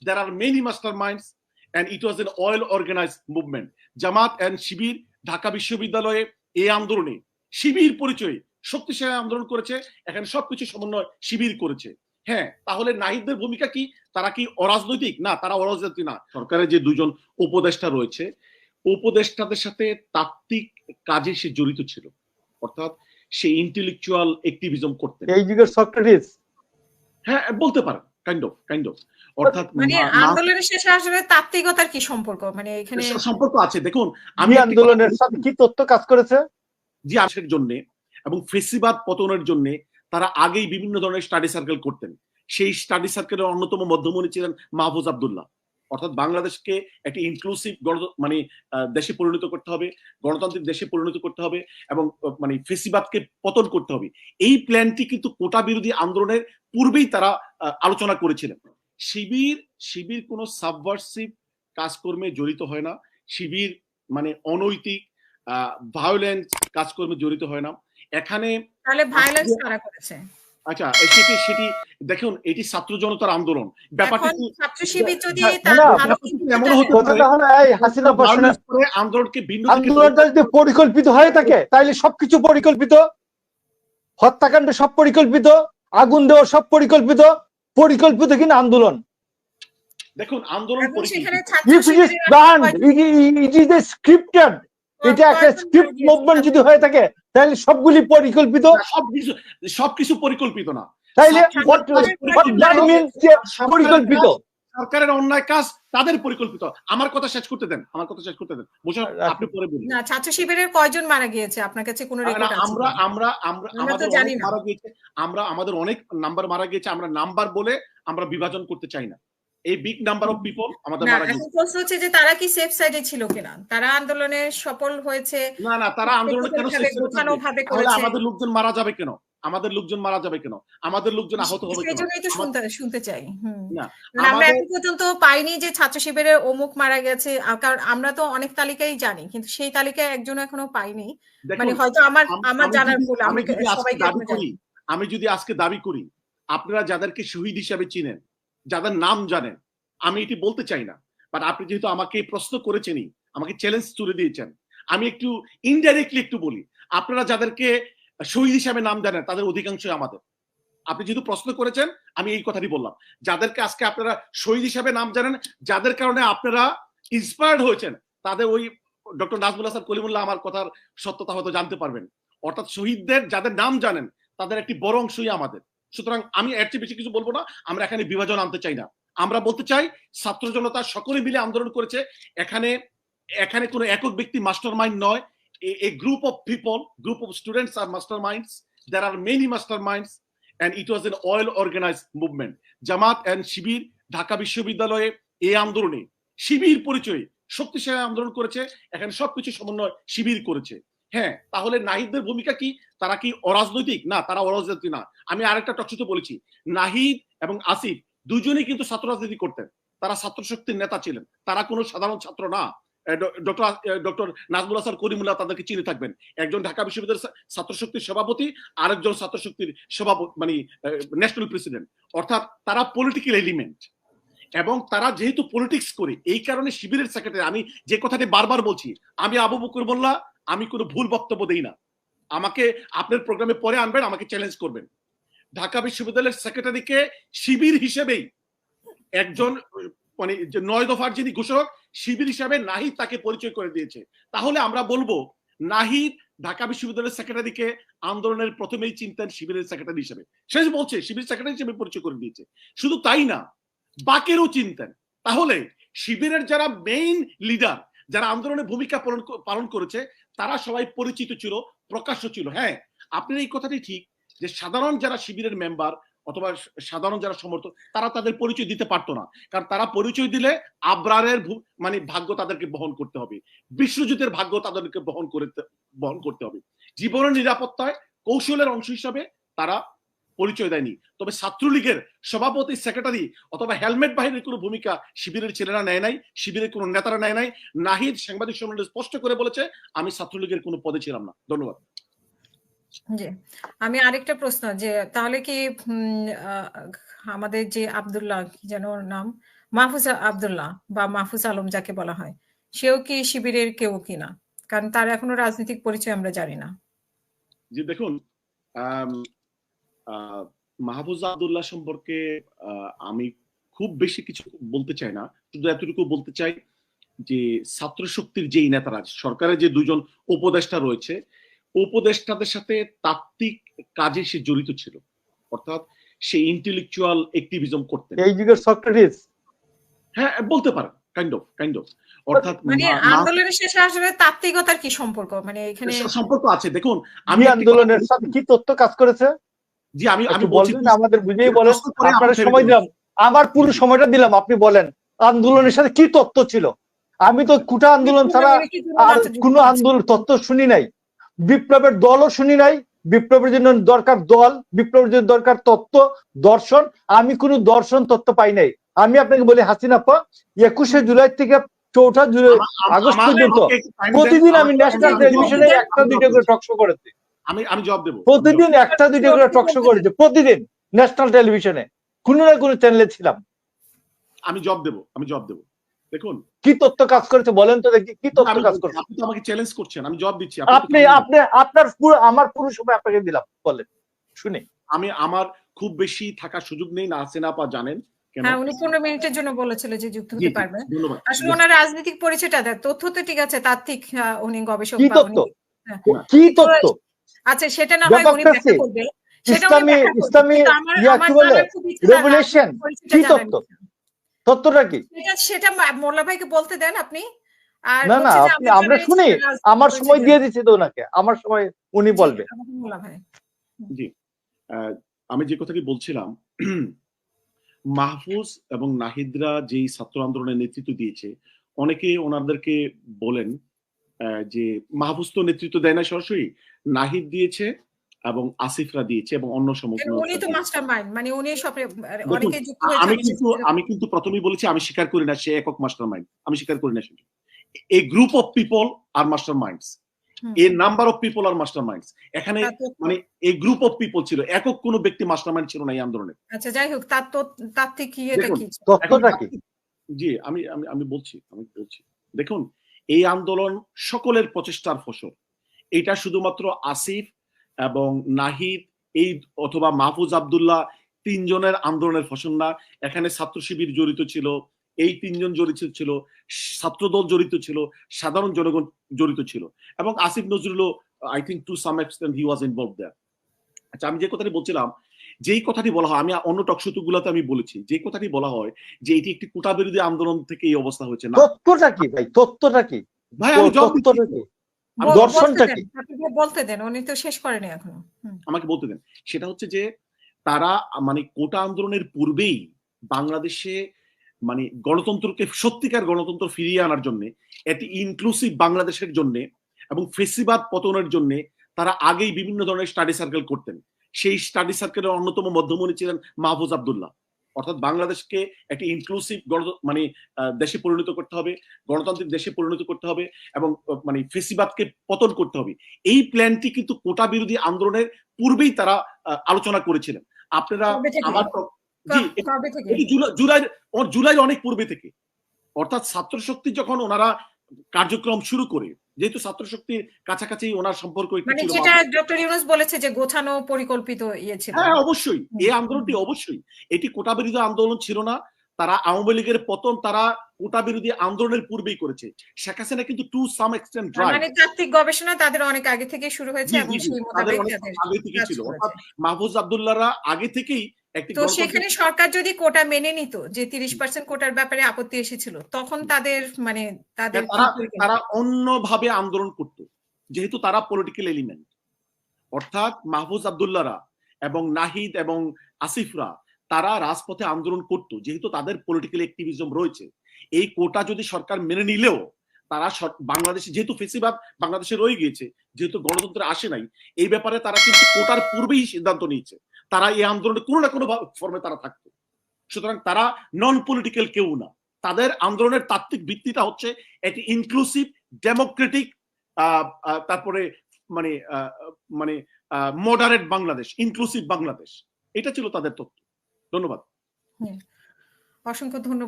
there are many masterminds and it was an oil organized movement. Jamaat and শিবির ঢাকা বিশ্ববিদ্যালয়ে এই আন্দোলনে শিবির পরিচয়ে শক্তিশালী আন্দোলন করেছে, এখানে সবকিছু সমন্বয় শিবির করেছে। হ্যাঁ, তাহলে নাহিদদের ভূমিকা কি? তারা কি অরাজনৈতিক? না, তারা অরাজনৈতিক না। সরকারের যে দুজন উপদেষ্টা রয়েছে, উপদেষ্টাদের সাথে তাত্ত্বিক কাজে সে জড়িত ছিল, অর্থাৎ সে ইন্টেলেকচুয়াল অ্যাক্টিভিজম করতেন। এই যুগের সক্রেটিস, হ্যাঁ বলতে পারেন, কাইন্ড অফ অর্থাৎ মানে আন্দোলনের শেষে আসলে তাত্ত্বিকতার কি সম্পর্ক? মানে এখানে সম্পর্ক আছে। দেখুন, আমি আন্দোলনের সাথে কি তথ্য কাজ করেছে জি আসার জন্য এবং ফেসিবাদ পতনের জন্য তারা আগেই বিভিন্ন ধরনের স্টাডি সার্কেল করতেন। সেই স্টাডি সার্কেলের অন্যতম মধ্যমণি ছিলেন মাহফুজ আব্দুল্লাহ। অর্থাৎ বাংলাদেশকে একটি ইনক্লুসিভ মানে দেশে পরিণত করতে হবে, গণতান্ত্রিক দেশে পরিণত করতে হবে এবং মানে ফেসিবাদকে পতন করতে হবে। এই প্ল্যানটি কিন্তু কোটা বিরোধী আন্দোলনের পূর্বেই তারা আলোচনা করেছিলেন। শিবির কোনো সাবভার্সিভ কাজকর্মে জড়িত হয় না। শিবির মানে অনৈতিক ভায়োলেন্স কাজকর্মে জড়িত হয় না। এখানে তাহলে ভায়োলেন্স কারা করেছে? আচ্ছা, সেটি দেখুন, এটি ছাত্র জনতার আন্দোলন। ব্যাপারটা ছাত্র শিবির যদি এমন হতে পারে আন্দোলনকে ভিন্ন যদি পরিকল্পিত হয়ে থাকে তাহলে সবকিছু পরিকল্পিত, হত্যাকাণ্ড সব পরিকল্পিত, আগুন দেওয়া সব পরিকল্পিত কিনা আন্দোলন। দেখুন, আন্দোলন স্ক্রিপ্টেড, এটা একটা স্ক্রিপ্ট মুভমেন্ট যদি হয়ে থাকে তাহলে সবগুলি পরিকল্পিত। সবকিছু পরিকল্পিত না, তাইলে পরিকল্পিত সরকারের অন্যায় কাজ তাদের পরিকল্পিত। আমার কথা শেষ করতে দেন, বুঝলেন? আপনি পরে বলুন। না, ছাত্র শিবিরের কয়জন মারা গিয়েছে আপনার কাছে কোনো রেকর্ড আছে? আমাদের অনেক নাম্বার মারা গিয়েছে। আমরা নাম্বার বলে আমরা বিভাজন করতে চাই না। এই বিগ নাম্বার অফ পিপল আমাদের মারা গিয়েছে। এখন প্রশ্ন হচ্ছে যে তারা কি সেফ সাইডে ছিল কিনা? তারা আন্দোলনে সফল হয়েছে? না, তারা আন্দোলনে কেন সেফ সাইডে করেছে? আমাদের লোকজন মারা যাবে কেন? আমাদের লোকজন আহত হবে কেন? সেজন্যই তো শুনতে চাই। আমরা এখন পর্যন্ত পাইনি যে ছাত্র শিবিরের অমুক মারা গেছে, কারণ আমরা তো অনেক তালিকাই জানি, কিন্তু সেই তালিকায় একজন এখনো পাইনি। মানে হয়তো আমার জানার ভুল। আমি যদি আজকে দাবি করি, আপনারা যাদেরকে শহীদ হিসাবে চিনেন, যাদের নাম জানেন, আমি এটি বলতে চাই না, বাট আপনি যেহেতু আমাকে প্রশ্ন করেছেনই, আমাকে চ্যালেঞ্জ তুলে দিয়েছেন, আমি একটু ইনডাইরেক্টলি একটু বলি। আপনারা যাদেরকে শহীদ হিসাবে নাম জানেন তাদের অধিকাংশই আমাদের। আপনি যেহেতু প্রশ্ন করেছেন আমি এই কথাটি বললাম। যাদেরকে আজকে আপনারা শহীদ হিসাবে নাম জানেন, যাদের কারণে আপনারা ইন্সপায়ার্ড হয়েছেন, তাদের ওই ডক্টর নাজমুল হাসান কলিমুল্লাহ আমার কথার সত্যতা হয়তো জানতে পারবেন। অর্থাৎ শহীদদের যাদের নাম জানেন তাদের একটি বড় অংশই আমাদের। সুতরাং আমি এর চেয়ে বেশি কিছু বলবো না। আমরা এখানে বিভাজন আনতে চাই না। আমরা বলতে চাই ছাত্র জনতা সকলে মিলে আন্দোলন করেছে। এখানে কোনো একক ব্যক্তি মাস্টার মাইন্ড নয়। A group of people, group of students are masterminds. There are many masterminds and it was an oil organized movement. Jamaat and শিবির ঢাকা বিশ্ববিদ্যালয়ে এই আন্দোলনে শিবির পরিচয়ে শক্তিশালী আন্দোলন করেছে, এখানে সবকিছু সমন্বয় শিবির করেছে। হ্যাঁ, তাহলে নাহিদদের ভূমিকা কি? তারা কি অরাজনৈতিক? না, তারা অরাজনৈতিক না। আমি আরেকটা টকশোতে বলেছি, নাহিদ এবং আসিফ দুজনেই কিন্তু ছাত্র রাজনীতি করতেন। তারা ছাত্র শক্তির নেতা ছিলেন, তারা কোনো সাধারণ ছাত্র না। ডক্টর নাজমুল হাসান করিমুল্লাহ তাদেরকে চিনে থাকবেন। একজন ঢাকা বিশ্ববিদ্যালয়ের ছাত্র শক্তির সভাপতি, আরেকজন ছাত্র শক্তির সভাপতি মানে ন্যাশনাল প্রেসিডেন্ট। অর্থাৎ তারা পলিটিক্যাল এলিমেন্ট এবং তারা যেহেতু পলিটিক্স করে, এই কারণে শিবিরের সেক্রেটারি, আমি যে কথাটি বারবার বলছি, আমি আবু বকর মোল্লা, আমি কোনো ভুল বক্তব্য দেই না। আমাকে আপনার প্রোগ্রামে পরে আনবেন, আমাকে চ্যালেঞ্জ করবেন। ঢাকা বিশ্ববিদ্যালয়ের সেক্রেটারিকে শিবির হিসেবেই একজন মানে 9 দফার যিনি ঘোষক, শিবির হিসাবে নাহিদ তাকে পরিচয় করে দিয়েছে। তাহলে আমরা বলবো নাহিদ ঢাকা বিশ্ববিদ্যালয়ের সেক্রেটারিকে আন্দোলনের প্রথমেই চিনতেন শিবিরের সেক্রেটারি হিসেবে। সে বলছে শিবির সেক্রেটারি হিসেবে পরিচয় করে দিয়েছে। শুধু তাই না, বাকিরও চিনতেন। তাহলে শিবিরের যারা মেইন লিডার, যারা আন্দোলনের ভূমিকা পালন করেছে, তারা সবাই পরিচিত ছিল, প্রকাশ্য ছিল। হ্যাঁ, আপনার এই কথাটি ঠিক যে সাধারণ যারা শিবিরের মেম্বার অথবা সাধারণ যারা সমর্থক, তারা তাদের পরিচয় দিতে পারতো না। কারণ তারা পরিচয় দিলে আবরারের মানে ভাগ্য তাদেরকে বহন করতে হবে, বিশ্বজিতের ভাগ্য তাদেরকে বহন করতে হবে। জীবনের নিরাপত্তায় কৌশলের অংশ হিসাবে তারা পরিচয় দেয়নি। তবে ছাত্রলীগের সভাপতি, সেক্রেটারি অথবা হেলমেট বাহিনীর কোনো ভূমিকা শিবিরের ছেলেরা নেয় নাই, শিবিরের কোনো নেতারা নেয় নাই। নাহিদ সাংবাদিক সম্মেলনে স্পষ্ট করে বলেছে, আমি ছাত্রলীগের কোনো পদে ছিলাম না। ধন্যবাদ। জি, আমি আরেকটা প্রশ্ন যে তাহলে কি আমাদের যে আব্দুল্লাহ কি যেন ওর নাম, মাহফুজ আব্দুল্লাহ বা মাহফুজ আলম যাকে বলা হয়, সেও কি শিবিরের কেউ কিনা? কারণ তার এখনো রাজনৈতিক পরিচয় আমরা জানি না। জি দেখুন, মাহফুজা আব্দুল্লাহ সম্পর্কে আমি খুব বেশি কিছু বলতে চাই না, শুধু এতটুকু বলতে চাই যে ছাত্র শক্তির যেই নেতারা, সরকারের যে দুজন উপদেষ্টা রয়েছে, উপদেষ্টাদের সাথে তাত্ত্বিক কাজে সে জড়িত ছিল, অর্থাৎ সে ইন্টেলেকচুয়াল অ্যাক্টিভিজম করতেন। এই যুগের সক্রেটিস, হ্যাঁ বলতে পারেন, কাইন্ড অফ অর্থাৎ মানে আন্দোলনের শেষে আসলে তাত্ত্বিকতার কি সম্পর্ক, মানে এখানে সম্পর্ক আছে। দেখুন আমি আন্দোলনের সাথে কি তথ্য কাজ করেছে, জি আমি বলছি আমাদের বুঝেই বলেন, আপনারা সময় দিলাম, আমার পুরো সময়টা দিলাম, আপনি বলেন আন্দোলনের সাথে কি তথ্য ছিল। আমি তো কোটা আন্দোলন ছাড়া আর কোনো আন্দোলন তথ্য শুনি নাই, বিপ্লবের দলও শুনি নাই, বিপ্লবের জন্য দরকার দল, বিপ্লবের জন্য দরকার তত্ত্ব দর্শন, আমি কোনো দর্শন তত্ত্ব পাই নাই। আমি আপনাকে বলি হাসিনা আপা 21শে জুলাই থেকে 4 জুলাই আগস্ট পর্যন্ত প্রতিদিন আমি ন্যাশনাল টেলিভিশনে একটা দুইটা করে টক শো করেছি, আমি জবাব দেব, প্রতিদিন একটা দুইটা করে টক শো করেছি, প্রতিদিন ন্যাশনাল টেলিভিশনে কোনো না কোনো চ্যানেলে ছিলাম। আমি জবাব দেব। দেখুন কি তথ্য কাজ করেছে বলেন তো দেখি, কি তথ্য কাজ করেছে? আপনি তো আমাকে চ্যালেঞ্জ করছেন, আমি জবাব দিচ্ছি। আপনার পুরো আমার পুরো সময় আপনাকে দিলাম, বলেন শুনি। আমার খুব বেশি থাকার সুযোগ নেই, না হাসিনা আপা জানেন। হ্যাঁ, উনি 15 মিনিটের জন্য বলেছিল যে যুক্ত হতে পারবে। আসলে ওনার রাজনৈতিক পরিচয়টা দেয়, তথ্য তো ঠিক আছে, তাত্ত্বিক উনি গবেষক বা উনি কি তথ্য, আচ্ছা সেটা না হয় উনি ব্যাখ্যা করবে, সেটা উনি ব্যাখ্যা করবে, ইসলামী আমার জানার খুব ইচ্ছা রেভলিউশন কি তথ্য, তথ্যটা কি সেটা মোল্লা ভাইকে বলতে দেন আপনি। আর না না আমরা শুনি, আমার সময় দিয়ে দিচ্ছি তো ওনাকে, আমার সময় উনি বলবে। মোল্লা ভাই জি, আমি যে কথাটি বলছিলাম, মাহফুজ এবং নাহিদরা যেই ছাত্র আন্দোলনের নেতৃত্ব দিয়েছে, অনেকে ওনাদেরকে বলেন যে মাহফুজ তো নেতৃত্ব দেয় না সরাসরি, নাহিদ দিয়েছে এবং আসিফরা দিয়েছে এবং অন্য সমস্ত। উনি তো মাস্টারমাইন্ড, মানে উনি সব অনেকে যুক্ত হয়েছে। আমি কিন্তু প্রথমেই বলেছি আমি স্বীকার করি না সে একক মাস্টারমাইন্ড, আমি স্বীকার করি না সেটা। A group of people are masterminds, a number of people are masterminds, এখানে মানে এই গ্রুপ অফ পিপল ছিল, একক কোনো ব্যক্তি মাস্টারমাইন্ড ছিল না এই আন্দোলনে। আচ্ছা যাই হোক, তাত্ত্বিক কি এটা কি তথ্যটা কি? জি আমি বলছি দেখুন, এই আন্দোলন সকলের প্রচেষ্টার ফসল। এটা শুধুমাত্র আসিফ এবং নাহিদ এই অথবা মাহফুজ আব্দুল্লাহ তিনজনের আন্দোলনের ফসল না, এখানে ছাত্র শিবির জড়িত ছিল, এই তিনজন জড়িত ছিল, ছাত্রদল জড়িত ছিল, সাধারণ জনগণ জড়িত ছিল, এবং আসিফ নজরুলও I think to some extent he was involved there. আচ্ছা, আমি যে কথাটি বলছিলাম, যেই কথাটি বলা হয়, আমি অন্য টকশোগুলোতে আমি বলেছি, যে কথাটি বলা হয় যে এটি একটি কোটা বিরোধী আন্দোলন থেকে এই অবস্থা হয়েছে, না। তথ্যটা কি ভাই, তথ্যটা কি ভাই? আমি তথ্যটা কি, দর্শনটা কি বলতে দেন, উনি তো শেষ করেনি এখনো, আমাকে বলতে দেন। সেটা হচ্ছে যে তারা মানে কোটা আন্দোলনের পূর্বেই বাংলাদেশে মানে গণতন্ত্রকে, সত্যিকার গণতন্ত্র ফিরিয়ে আনার জন্য, একটি ইনক্লুসিভ বাংলাদেশের জন্য এবং ফেসিবাদ পতনের জন্য তারা আগেই বিভিন্ন ধরনের স্টাডি সার্কেল করতেন। সেই স্টাডি সার্কেলের অন্যতম মধ্যমণি ছিলেন মাহফুজ আব্দুল্লাহ। অর্থাৎ বাংলাদেশকে একটি ইনক্লুসিভ মানে দেশে পরিণত করতে হবে, গণতান্ত্রিক দেশে পরিণত করতে হবে এবং মানে ফেসিবাদকে পতন করতে হবে। এই প্ল্যানটি কিন্তু কোটা বিরোধী আন্দোলনের পূর্বেই তারা আলোচনা করেছিলেন। আপনারা আমার জুলাই অনেক পূর্বে থেকে, অর্থাৎ ছাত্র শক্তি যখন ওনারা কার্যক্রম শুরু করে, যেহেতু ছাত্র শক্তির কাছাকাছি ওনার সম্পর্ক একটু ছিল, যেটা ডক্টর ইউনূস বলেছে যে গোছানো পরিকল্পিত ইয়ে ছিল। হ্যাঁ অবশ্যই, এই আন্দোলনটি অবশ্যই এটি কোটা বিরোধী আন্দোলন ছিল না। তারা আওয়ামী লীগের পতন তারা কোটা বিরোধী আন্দোলনের পূর্বেই করেছে। শেখ হাসিনা কিন্তু টু সাম এক্সটেন্ট রাইট, মানে তাত্ত্বিক গবেষণা তাদের অনেক আগে থেকে শুরু হয়েছে এবং সেই মোতাবেক আগে থেকে ছিল। অর্থাৎ মাহফুজ আব্দুল্লাহরা আগে থেকেই একটি, তো সেখানে সরকার যদি কোটা মেনে নিত, যে 30% কোটার ব্যাপারে আপত্তি এসেছিল, তখন তাদের মানে তারা অন্যভাবে আন্দোলন করত, যেহেতু তারা পলিটিক্যাল এলিমেন্ট। অর্থাৎ মাহফুজ আব্দুল্লাহরা এবং নাহিদ এবং আসিফরা তারা রাজপথে আন্দোলন করত, যেহেতু তাদের পলিটিক্যাল অ্যাক্টিভিজম রয়েছে। এই কোটা যদি সরকার মেনে নিলেও তারা বাংলাদেশে, যেহেতু ফেসিবাদ বাংলাদেশে রয়ে গিয়েছে, যেহেতু গণতন্ত্র আসে নাই, এই ব্যাপারে তারা কিন্তু কোটার পূর্বেই সিদ্ধান্ত নিয়েছে তারা এই আন্দোলনে কোনো না কোনো ফর্মে তারা থাকতো। সুতরাং তারা নন পলিটিক্যাল কেউ না। তাদের আন্দোলনের তাত্ত্বিক ভিত্তিটা হচ্ছে একটি ইনক্লুসিভ ডেমোক্রেটিক, তারপরে মানে মানে মডারেট বাংলাদেশ, ইনক্লুসিভ বাংলাদেশ, এটা ছিল তাদের তত্ত্ব। ধন্যবাদ। অসংখ্য ধন্যবাদ।